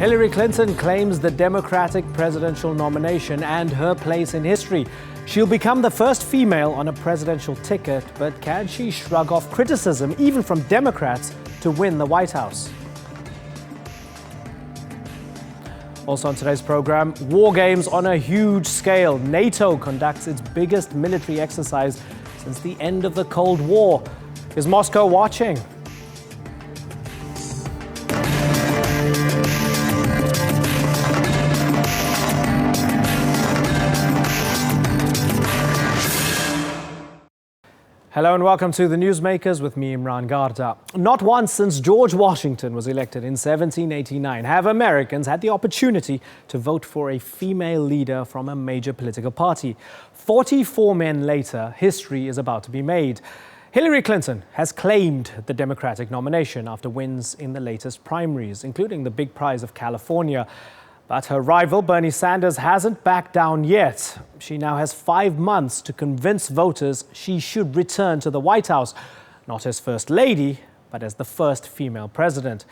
Hillary Clinton claims the Democratic presidential nomination and her place in history. She'll become the first female on a presidential ticket, but can she shrug off criticism, even from Democrats, to win the White House? Also on today's program, war games on a huge scale. NATO conducts its biggest military exercise since the end of the Cold War. Is Moscow watching? Hello and welcome to the Newsmakers with me, Imran Garda. Not once since George Washington was elected in 1789 have Americans had the opportunity to vote for a female leader from a major political party. 44 men later, history is about to be made. Hillary Clinton has claimed the Democratic nomination after wins in the latest primaries, including the big prize of California. But her rival, Bernie Sanders, hasn't backed down yet. She now has 5 months to convince voters she should return to the White House, not as First Lady, but as the first female president.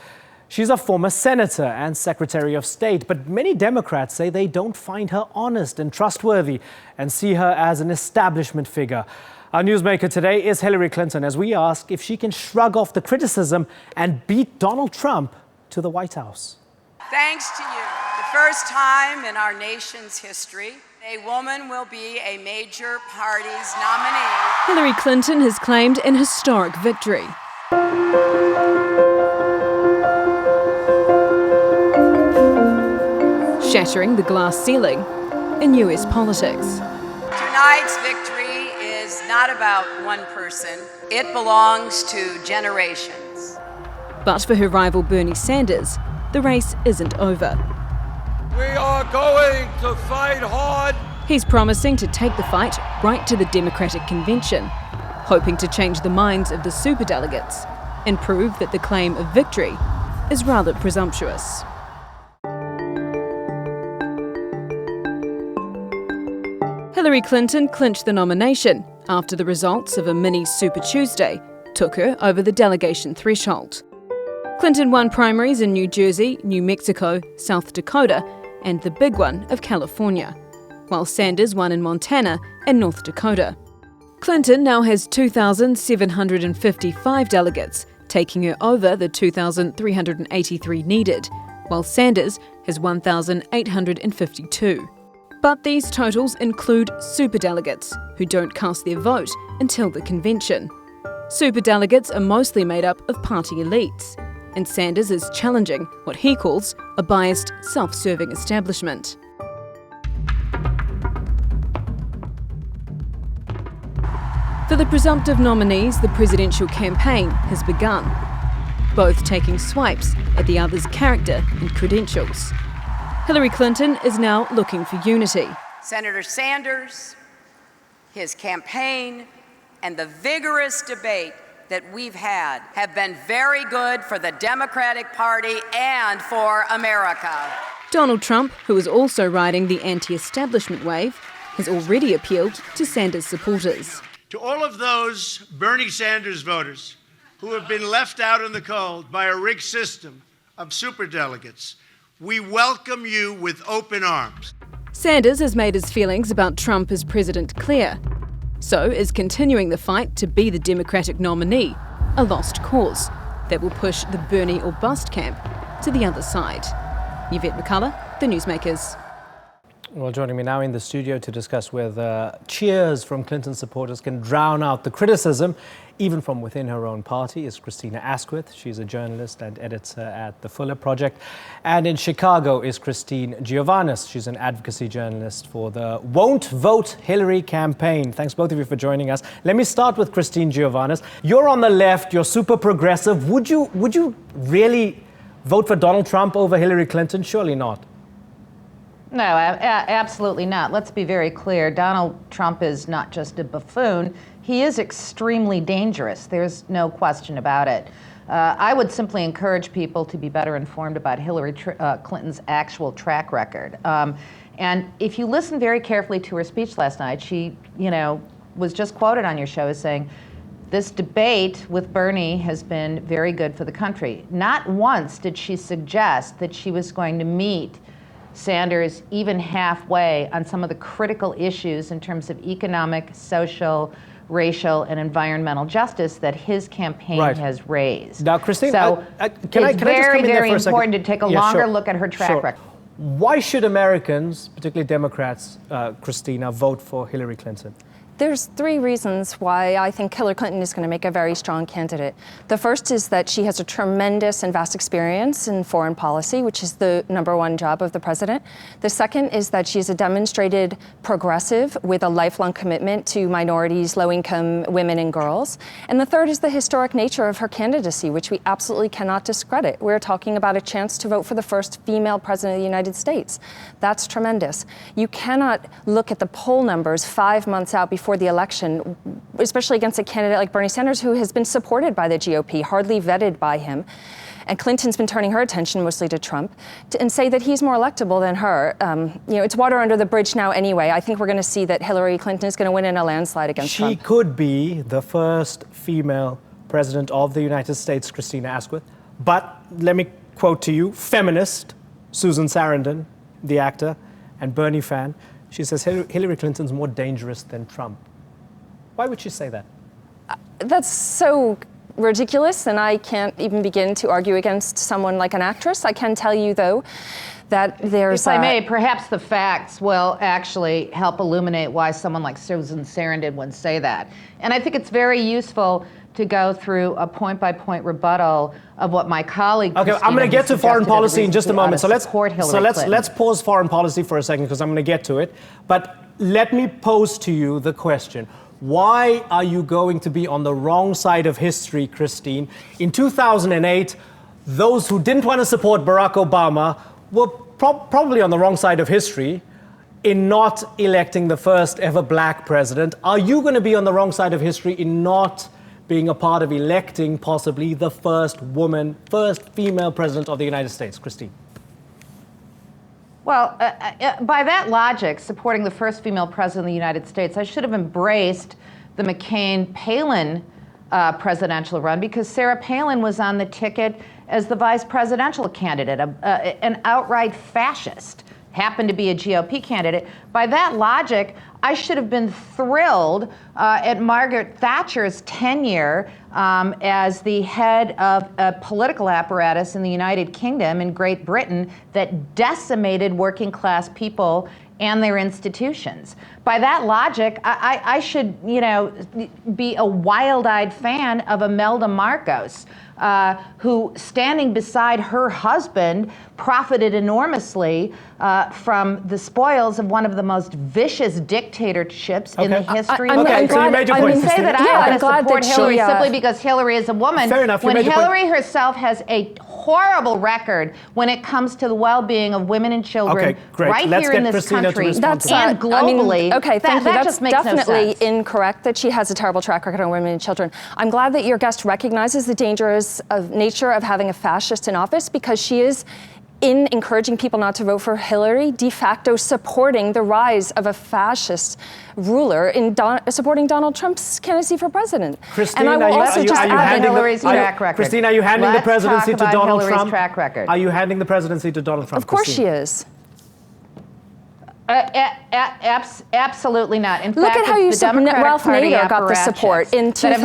She's a former senator and Secretary of State, but many Democrats say they don't find her honest and trustworthy and see her as an establishment figure. Our newsmaker today is Hillary Clinton, as we ask if she can shrug off the criticism and beat Donald Trump to the White House. Thanks to you. The first time in our nation's history, a woman will be a major party's nominee. Hillary Clinton has claimed an historic victory. Shattering the glass ceiling in US politics. Tonight's victory is not about one person. It belongs to generations. But for her rival Bernie Sanders, the race isn't over. We are going to fight hard. He's promising to take the fight right to the Democratic convention, hoping to change the minds of the superdelegates and prove that the claim of victory is rather presumptuous. Hillary Clinton clinched the nomination after the results of a mini Super Tuesday took her over the delegation threshold. Clinton won primaries in New Jersey, New Mexico, South Dakota, and the big one of California, while Sanders won in Montana and North Dakota. Clinton now has 2,755 delegates, taking her over the 2,383 needed, while Sanders has 1,852. But these totals include superdelegates, who don't cast their vote until the convention. Superdelegates are mostly made up of party elites, and Sanders is challenging what he calls a biased, self-serving establishment. For the presumptive nominees, the presidential campaign has begun, both taking swipes at the other's character and credentials. Hillary Clinton is now looking for unity. Senator Sanders, his campaign, and the vigorous debate that we've had have been very good for the Democratic Party and for America. Donald Trump, who is also riding the anti-establishment wave, has already appealed to Sanders supporters. To all of those Bernie Sanders voters who have been left out in the cold by a rigged system of superdelegates, we welcome you with open arms. Sanders has made his feelings about Trump as president clear, so is continuing the fight to be the Democratic nominee, a lost cause that will push the Bernie or bust camp to the other side. Yvette McCullough, The Newsmakers. Well, joining me now in the studio to discuss whether cheers from Clinton supporters can drown out the criticism, even from within her own party, is Christina Asquith. She's a journalist and editor at The Fuller Project. And in Chicago is Christine Giovannis. She's an advocacy journalist for the Won't Vote Hillary campaign. Thanks both of you for joining us. Let me start with Christine Giovannis. You're on the left, you're super progressive. Would you really vote for Donald Trump over Hillary Clinton? Surely not. No, absolutely not. Let's be very clear. Donald Trump is not just a buffoon. He is extremely dangerous. There's no question about it. I would simply encourage people to be better informed about Hillary Clinton's actual track record. And if you listen very carefully to her speech last night, she, was just quoted on your show as saying, This debate with Bernie has been very good for the country. Not once did she suggest that she was going to meet Sanders even halfway on some of the critical issues in terms of economic, social, racial, and environmental justice that his campaign has raised. Now, Christine, so can I it's just come very, in there very for a second? important to take a longer look at her track record. Why should Americans, particularly Democrats, Christina, vote for Hillary Clinton? There's three reasons why I think Hillary Clinton is going to make a very strong candidate. The first is that she has a tremendous and vast experience in foreign policy, which is the #1 job of the president. The second is that she's a demonstrated progressive with a lifelong commitment to minorities, low-income women and girls. And the third is the historic nature of her candidacy, which we absolutely cannot discredit. We're talking about a chance to vote for the first female president of the United States. That's tremendous. You cannot look at the poll numbers 5 months out before the election, especially against a candidate like Bernie Sanders, who has been supported by the GOP, hardly vetted by him. And Clinton's been turning her attention mostly to Trump, and say that he's more electable than her. It's water under the bridge now anyway. I think we're going to see that Hillary Clinton is going to win in a landslide against Trump. She could be the first female president of the United States, Christina Asquith. But let me quote to you, feminist Susan Sarandon, the actor and Bernie fan, she says Hillary Clinton's more dangerous than Trump. Why would she say that? That's so ridiculous, and I can't even begin to argue against someone like an actress. I can tell you, though, that there's... If I may, perhaps the facts will actually help illuminate why someone like Susan Sarandon would say that. And I think it's very useful to go through a point-by-point rebuttal of what my colleague. Okay, Christina I'm going to get to foreign policy in just a moment. So let's pause foreign policy for a second because I'm going to get to it. But let me pose to you the question: why are you going to be on the wrong side of history, Christine? In 2008, those who didn't want to support Barack Obama were probably on the wrong side of history in not electing the first ever black president. Are you going to be on the wrong side of history in not being a part of electing possibly the first female president of the United States? Christine. Well, by that logic, supporting the first female president of the United States, I should have embraced the McCain-Palin presidential run, because Sarah Palin was on the ticket as the vice presidential candidate, an outright fascist, happened to be a GOP candidate. By that logic, I should have been thrilled at Margaret Thatcher's tenure as the head of a political apparatus in the United Kingdom and Great Britain that decimated working class people and their institutions. By that logic, I should, be a wild-eyed fan of Imelda Marcos, who, standing beside her husband, profited enormously from the spoils of one of the most vicious dictatorships in the history of the country. So you made your point. I say that I want to support Hillary simply because Hillary is a woman. Fair enough. When Hillary herself has a horrible record when it comes to the well-being of women and children here in this country and globally. That's definitely incorrect that she has a terrible track record on women and children. I'm glad that your guest recognizes the dangerous nature of having a fascist in office, because she is, in encouraging people not to vote for Hillary, de facto supporting the rise of a fascist ruler in supporting Donald Trump's candidacy for president. Christine, and I will also just add Hillary's track record. Christine, are you handing the presidency to Donald Trump? Track record. Are you handing the presidency to Donald Trump? Of course Christine? she is. Absolutely not. In Look fact, at how you Ralph Party Nader got the support in 2000.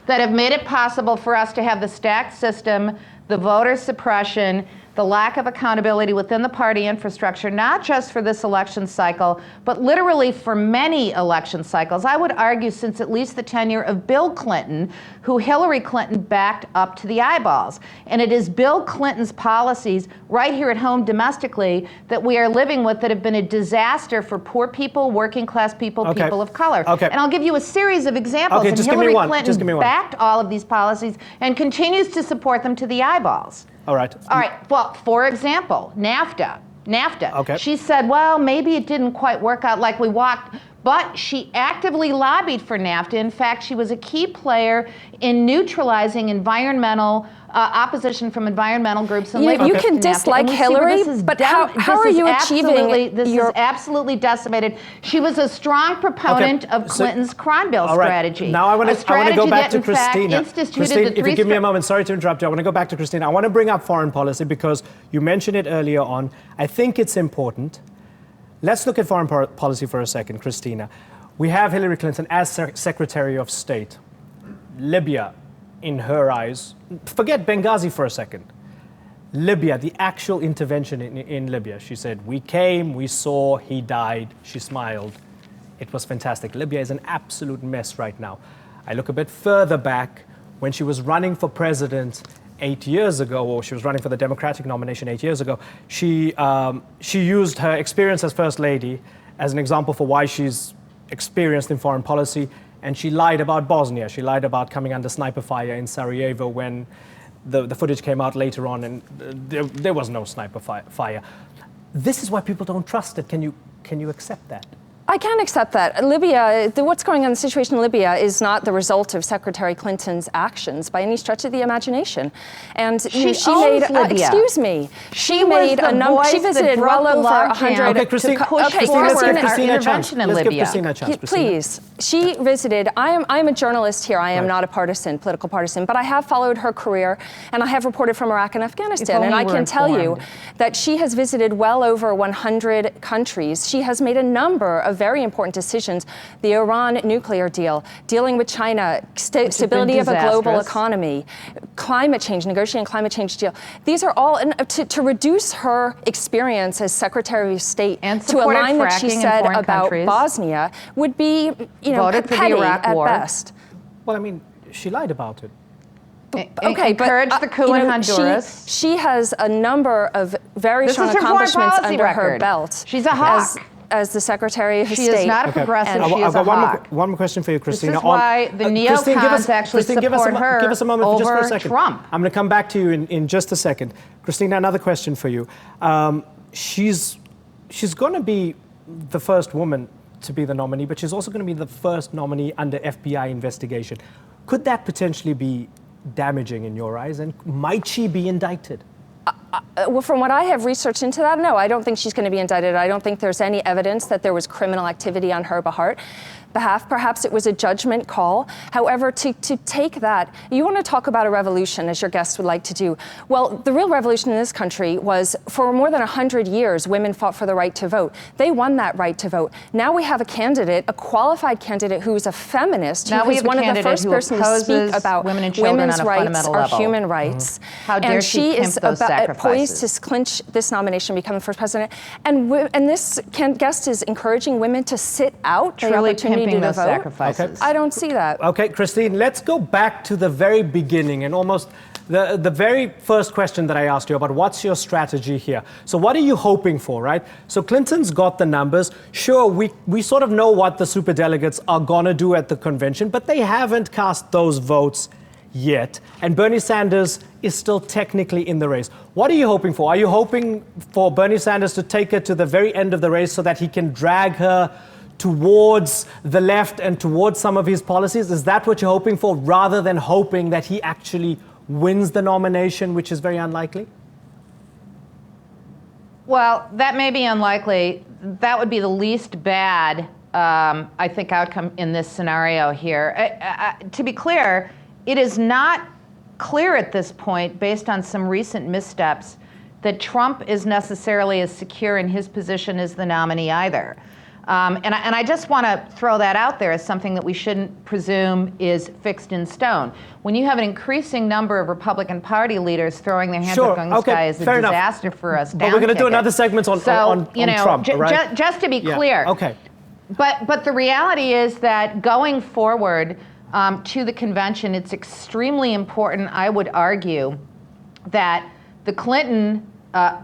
That have made it possible for us to have the stacked system, the voter suppression, the lack of accountability within the party infrastructure, not just for this election cycle, but literally for many election cycles. I would argue since at least the tenure of Bill Clinton, who Hillary Clinton backed up to the eyeballs. And it is Bill Clinton's policies right here at home domestically that we are living with that have been a disaster for poor people, working class people, people of color. And I'll give you a series of examples. And Hillary Clinton backed all of these policies and continues to support them to the eyeballs. All right. Well, for example, NAFTA. Okay. She said, well, maybe it didn't quite work out like we but she actively lobbied for NAFTA. In fact, she was a key player in neutralizing environmental opposition from environmental groups and labor You groups can to NAFTA. dislike And we see where Hillary, this is but how are you achieving this is absolutely decimated. She was a strong proponent of Clinton's crime bill strategy. Now I want to go back to Christina. Christine, if you give me a moment, sorry to interrupt you. I want to go back to Christina. I want to bring up foreign policy because you mentioned it earlier on. I think it's important. Let's look at foreign policy for a second, Christina. We have Hillary Clinton as Secretary of State. Libya, in her eyes, forget Benghazi for a second. Libya, the actual intervention in Libya. She said, we came, we saw, he died. She smiled. It was fantastic. Libya is an absolute mess right now. I look a bit further back when she was running for president 8 years ago, or she was running for the Democratic nomination 8 years ago. She used her experience as First Lady as an example for why she's experienced in foreign policy. And she lied about Bosnia. She lied about coming under sniper fire in Sarajevo when the footage came out later on and there was no sniper fire. This is why people don't trust it. Can you accept that? I can't accept that. Libya, what's going on in the situation in Libya is not the result of Secretary Clinton's actions by any stretch of the imagination. And she made, excuse me, she made a number, she visited well over 100. Okay, Christina, let's give Christina a chance. Let's give Christina a chance. Please, she visited, I'm a journalist here, I am not a political partisan, but I have followed her career and I have reported from Iraq and Afghanistan. And I can tell you that she has visited well over 100 countries. She has made a number of very important decisions, the Iran nuclear deal, dealing with China, stability of a global economy, climate change, negotiating climate change deal. These are all to reduce her experience as Secretary of State and to align what she said about Bosnia would be, petty at best. Well, I mean, she lied about it. Okay, encourage the coup in Honduras. She has a number of very strong accomplishments under her belt. She's a hawk. As the Secretary of State. She is not a progressive, she is a hawk. One more question for you, Christina. This is why the neocons actually support her give us a moment over just for a second. Trump. I'm going to come back to you in just a second. Christina, another question for you. She's going to be the first woman to be the nominee, but she's also going to be the first nominee under FBI investigation. Could that potentially be damaging in your eyes, and might she be indicted? Well, from what I have researched into that, no, I don't think she's going to be indicted. I don't think there's any evidence that there was criminal activity on her behalf. Perhaps it was a judgment call. However, to take that, you want to talk about a revolution, as your guest would like to do. Well, the real revolution in this country was, for more than 100 years, women fought for the right to vote. They won that right to vote. Now we have a candidate, a qualified candidate who is a feminist, who is one of the first person to speak about women's rights, our human rights. How dare she is poised to clinch this nomination, become the first president. And this guest is encouraging women to sit out the opportunity to vote. Sacrifices. Okay. I don't see that. Okay, Christine, let's go back to the very beginning and almost the very first question that I asked you about what's your strategy here. So what are you hoping for, right? So Clinton's got the numbers. Sure, we sort of know what the superdelegates are going to do at the convention, but they haven't cast those votes yet. And Bernie Sanders is still technically in the race. What are you hoping for? Are you hoping for Bernie Sanders to take her to the very end of the race so that he can drag her towards the left and towards some of his policies? Is that what you're hoping for, rather than hoping that he actually wins the nomination, which is very unlikely? Well, that may be unlikely. That would be the least bad, I think, outcome in this scenario here. To be clear, it is not clear at this point, based on some recent missteps, that Trump is necessarily as secure in his position as the nominee either. And I just want to throw that out there as something that we shouldn't presume is fixed in stone. When you have an increasing number of Republican Party leaders throwing their hands up in the sky is a disaster for us. But we're going to do another segment on Trump, right? Just to be clear. Okay. But the reality is that going forward to the convention, it's extremely important, I would argue, that the Clinton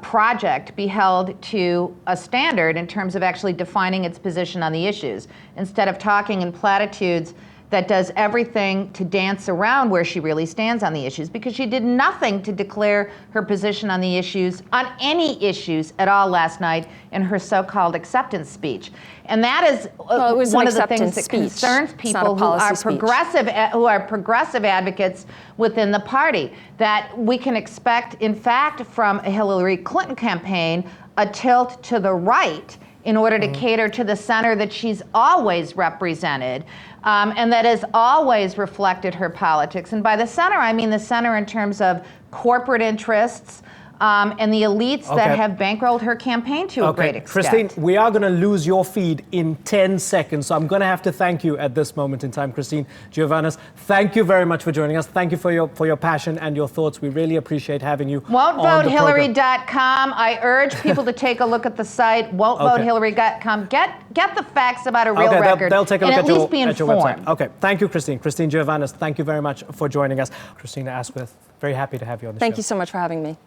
project be held to a standard in terms of actually defining its position on the issues, instead of talking in platitudes that does everything to dance around where she really stands on the issues, because she did nothing to declare her position on the issues, on any issues at all last night in her so-called acceptance speech. And that is one of the things that concerns people who are progressive advocates within the party, that we can expect, in fact, from a Hillary Clinton campaign, a tilt to the right in order to cater to the center that she's always represented, and that has always reflected her politics. And by the center, I mean the center in terms of corporate interests, and the elites that have bankrolled her campaign to a great extent. Christine, we are going to lose your feed in 10 seconds, so I'm going to have to thank you at this moment in time. Christine Giovannis, thank you very much for joining us. Thank you for your passion and your thoughts. We really appreciate having you. Won'tVoteHillary.com. I urge people to take a look at the site. Won'tVoteHillary.com. Get the facts about a real record. They'll take a look and at least be informed. website. Okay, thank you, Christine. Christine Giovannis, thank you very much for joining us. Christina Asquith, very happy to have you on the show. Thank you so much for having me.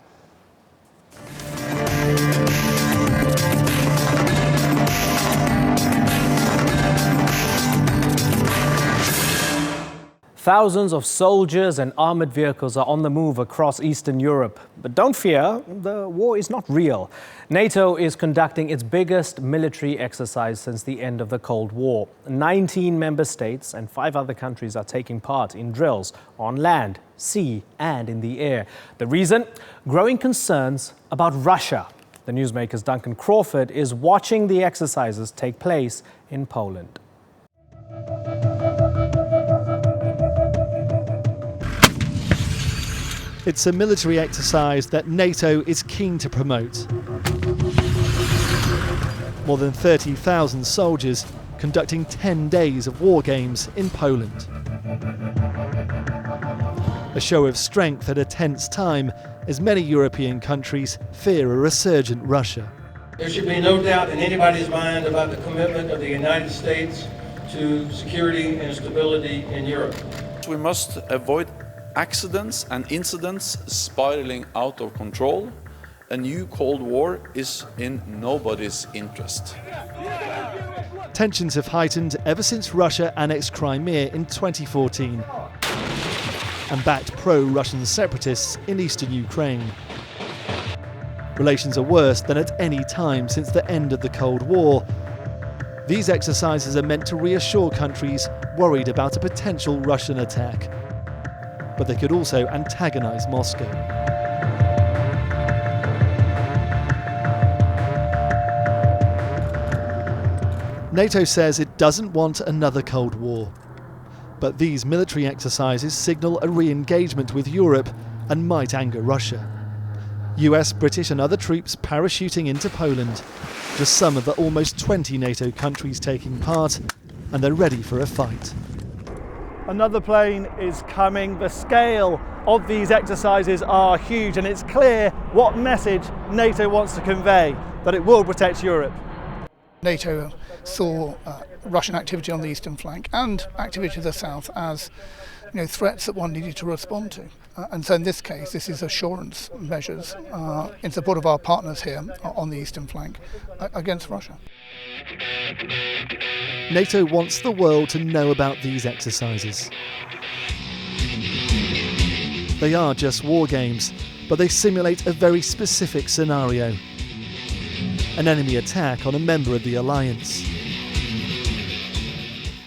Thousands of soldiers and armored vehicles are on the move across Eastern Europe. But don't fear, the war is not real. NATO is conducting its biggest military exercise since the end of the Cold War. 19 member states and 5 other countries are taking part in drills on land, sea, and in the air. The reason? Growing concerns about Russia. The Newsmakers Duncan Crawford is watching the exercises take place in Poland. It's a military exercise that NATO is keen to promote. More than 30,000 soldiers conducting 10 days of war games in Poland. A show of strength at a tense time as many European countries fear a resurgent Russia. There should be no doubt in anybody's mind about the commitment of the United States to security and stability in Europe. We must avoid accidents and incidents spiraling out of control. A new Cold War is in nobody's interest. Tensions have heightened ever since Russia annexed Crimea in 2014 and backed pro-Russian separatists in eastern Ukraine. Relations are worse than at any time since the end of the Cold War. These exercises are meant to reassure countries worried about a potential Russian attack, but they could also antagonize Moscow. NATO says it doesn't want another Cold War, but these military exercises signal a re-engagement with Europe and might anger Russia. US, British and other troops parachuting into Poland, just some of the almost 20 NATO countries taking part, and they're ready for a fight. Another plane is coming. The scale of these exercises are huge, and it's clear what message NATO wants to convey, that it will protect Europe. NATO saw Russian activity on the eastern flank and activity to the south as threats that one needed to respond to. And so in this case, this is assurance measures in support of our partners here on the eastern flank against Russia. NATO wants the world to know about these exercises. They are just war games, but they simulate a very specific scenario: an enemy attack on a member of the alliance.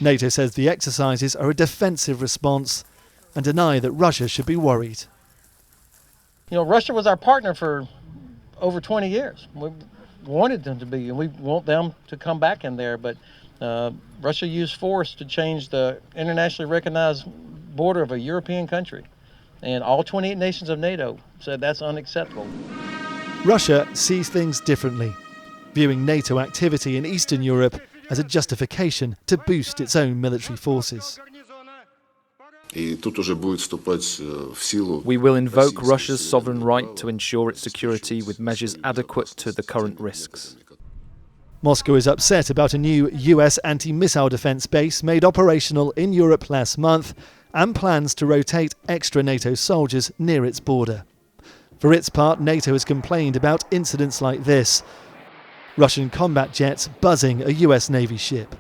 NATO says the exercises are a defensive response and deny that Russia should be worried. Russia was our partner for over 20 years. We wanted them to be, and we want them to come back in there, but Russia used force to change the internationally recognized border of a European country, and all 28 nations of NATO said that's unacceptable. Russia sees things differently, viewing NATO activity in Eastern Europe as a justification to boost its own military forces. We will invoke Russia's sovereign right to ensure its security with measures adequate to the current risks. Moscow is upset about a new US anti-missile defence base made operational in Europe last month and plans to rotate extra NATO soldiers near its border. For its part, NATO has complained about incidents like this: Russian combat jets buzzing a US Navy ship.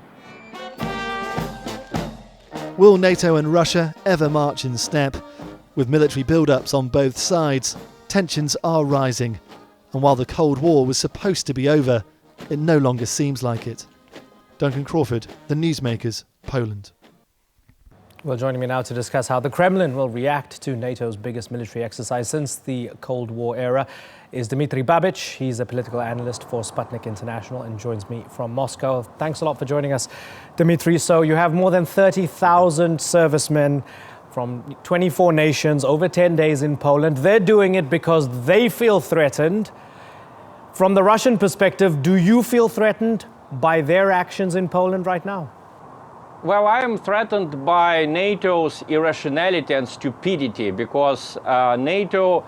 Will NATO and Russia ever march in step? With military build-ups on both sides, tensions are rising. And while the Cold War was supposed to be over, it no longer seems like it. Duncan Crawford, The Newsmakers, Poland. Well, joining me now to discuss how the Kremlin will react to NATO's biggest military exercise since the Cold War era is Dmitry Babich. He's a political analyst for Sputnik International and joins me from Moscow. Thanks a lot for joining us, Dmitry. So you have more than 30,000 servicemen from 24 nations over 10 days in Poland. They're doing it because they feel threatened. From the Russian perspective, do you feel threatened by their actions in Poland right now? Well, I am threatened by NATO's irrationality and stupidity because NATO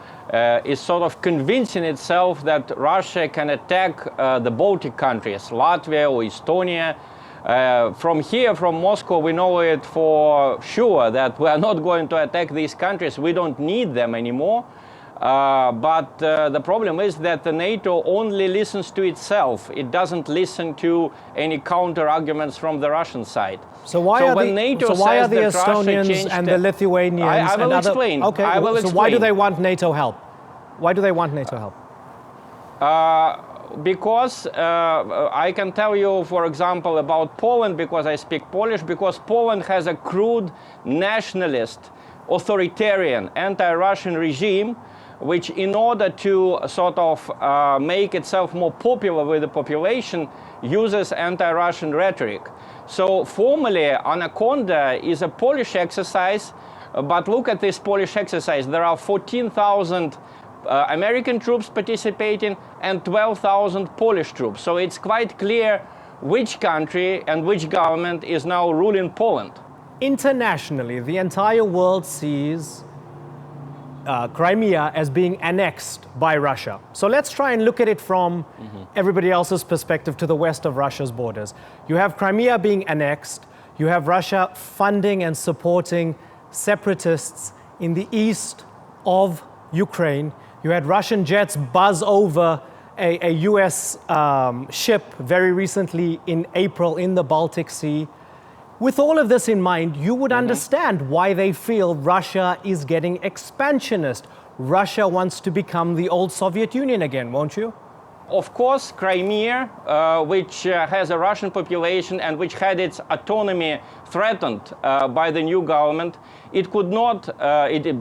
is sort of convincing itself that Russia can attack the Baltic countries, Latvia or Estonia. From here, from Moscow, we know it for sure that we are not going to attack these countries. We don't need them anymore. But the problem is that the NATO only listens to itself. It doesn't listen to any counter arguments from the Russian side. So why are the Estonians and the Lithuanians I will explain. Okay, I will so explain. why do they want NATO help? Why do they want NATO help? Because I can tell you, for example, about Poland, because I speak Polish, because Poland has a crude nationalist, authoritarian, anti-Russian regime, which in order to sort of make itself more popular with the population, uses anti-Russian rhetoric. So formally, Anakonda is a Polish exercise, but look at this Polish exercise. There are 14,000 American troops participating and 12,000 Polish troops. So it's quite clear which country and which government is now ruling Poland. Internationally, the entire world sees Crimea as being annexed by Russia. So let's try and look at it from everybody else's perspective to the west of Russia's borders. You have Crimea being annexed. You have Russia funding and supporting separatists in the east of Ukraine. You had Russian jets buzz over a US ship very recently in April in the Baltic Sea. With all of this in mind, you would understand why they feel Russia is getting expansionist. Russia wants to become the old Soviet Union again, won't you? Of course, Crimea, which has a Russian population and which had its autonomy threatened by the new government, it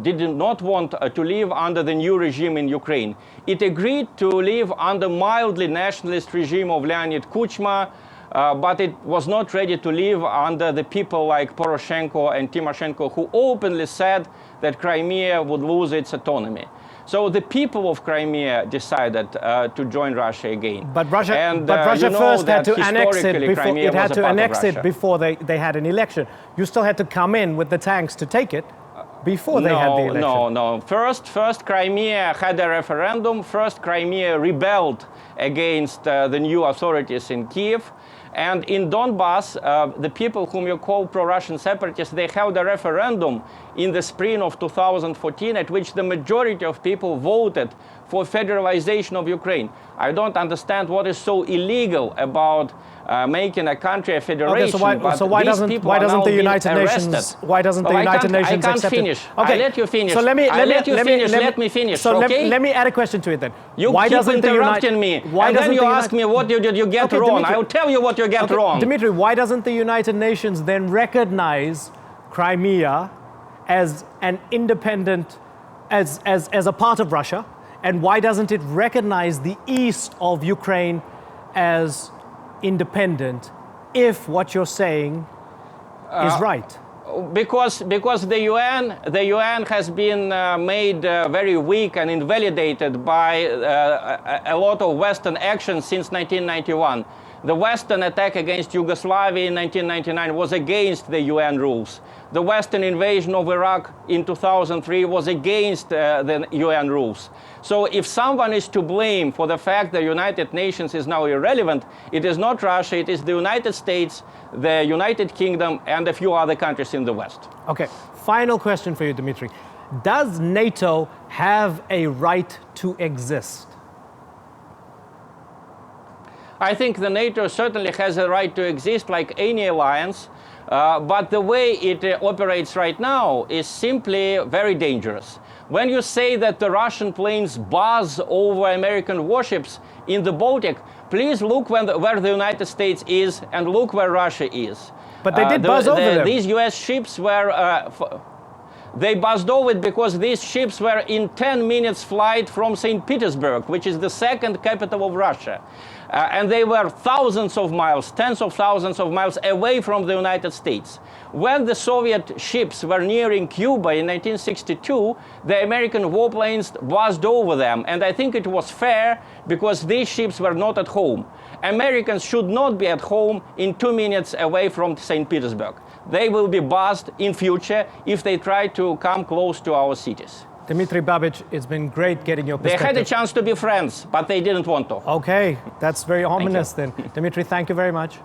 did not want to live under the new regime in Ukraine. It agreed to live under mildly nationalist regime of Leonid Kuchma, but it was not ready to live under the people like Poroshenko and Tymoshenko, who openly said that Crimea would lose its autonomy. So the people of Crimea decided to join Russia again. But Russia, first had to annex it before it had to annex it before they had an election. You still had to come in with the tanks to take it before they had the election. No. First Crimea had a referendum. First Crimea rebelled against the new authorities in Kiev. And in Donbass, the people whom you call pro-Russian separatists, they held a referendum in the spring of 2014 at which the majority of people voted for federalization of Ukraine. I don't understand what is so illegal about making a country a federation. Okay, so why doesn't the United Nations? Why doesn't the United Nations accept it? Finish. Okay, I let you finish. So let me finish. So okay? let me add a question to it then. You keep interrupting me, and then you ask me what did you get wrong. Dimitri, I will tell you what you get wrong. Dmitry, why doesn't the United Nations then recognize Crimea as an independent, as a part of Russia, and why doesn't it recognize the east of Ukraine as independent, if what you're saying is right? Because the UN has been made very weak and invalidated by a lot of Western action since 1991. The Western attack against Yugoslavia in 1999 was against the UN rules. The Western invasion of Iraq in 2003 was against the UN rules. So if someone is to blame for the fact the United Nations is now irrelevant, it is not Russia, it is the United States, the United Kingdom, and a few other countries in the West. Okay, final question for you, Dmitry. Does NATO have a right to exist? I think the NATO certainly has a right to exist like any alliance. But the way it operates right now is simply very dangerous. When you say that the Russian planes buzz over American warships in the Baltic, please look where the United States is and look where Russia is. But they did buzz over them. These US ships were... They buzzed over it because these ships were in 10 minutes flight from St. Petersburg, which is the second capital of Russia. And they were thousands of miles, tens of thousands of miles away from the United States. When the Soviet ships were nearing Cuba in 1962, the American warplanes buzzed over them. And I think it was fair because these ships were not at home. Americans should not be at home in 2 minutes away from St. Petersburg. They will be buzzed in future if they try to come close to our cities. Dmitry Babic, it's been great getting your perspective. They had a chance to be friends, but they didn't want to. Okay, that's very ominous then. Dmitry, thank you very much.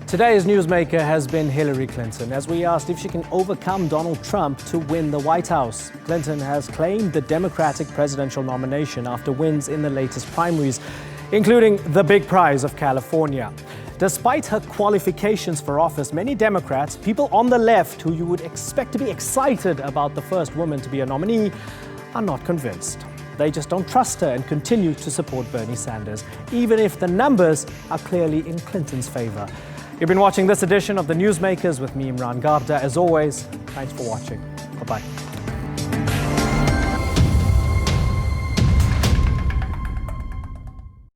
Today's newsmaker has been Hillary Clinton, as we asked if she can overcome Donald Trump to win the White House. Clinton has claimed the Democratic presidential nomination after wins in the latest primaries, including the big prize of California. Despite her qualifications for office, many Democrats, people on the left who you would expect to be excited about the first woman to be a nominee, are not convinced. They just don't trust her and continue to support Bernie Sanders, even if the numbers are clearly in Clinton's favor. You've been watching this edition of the Newsmakers with me, Imran Garda. As always, thanks for watching. Bye-bye.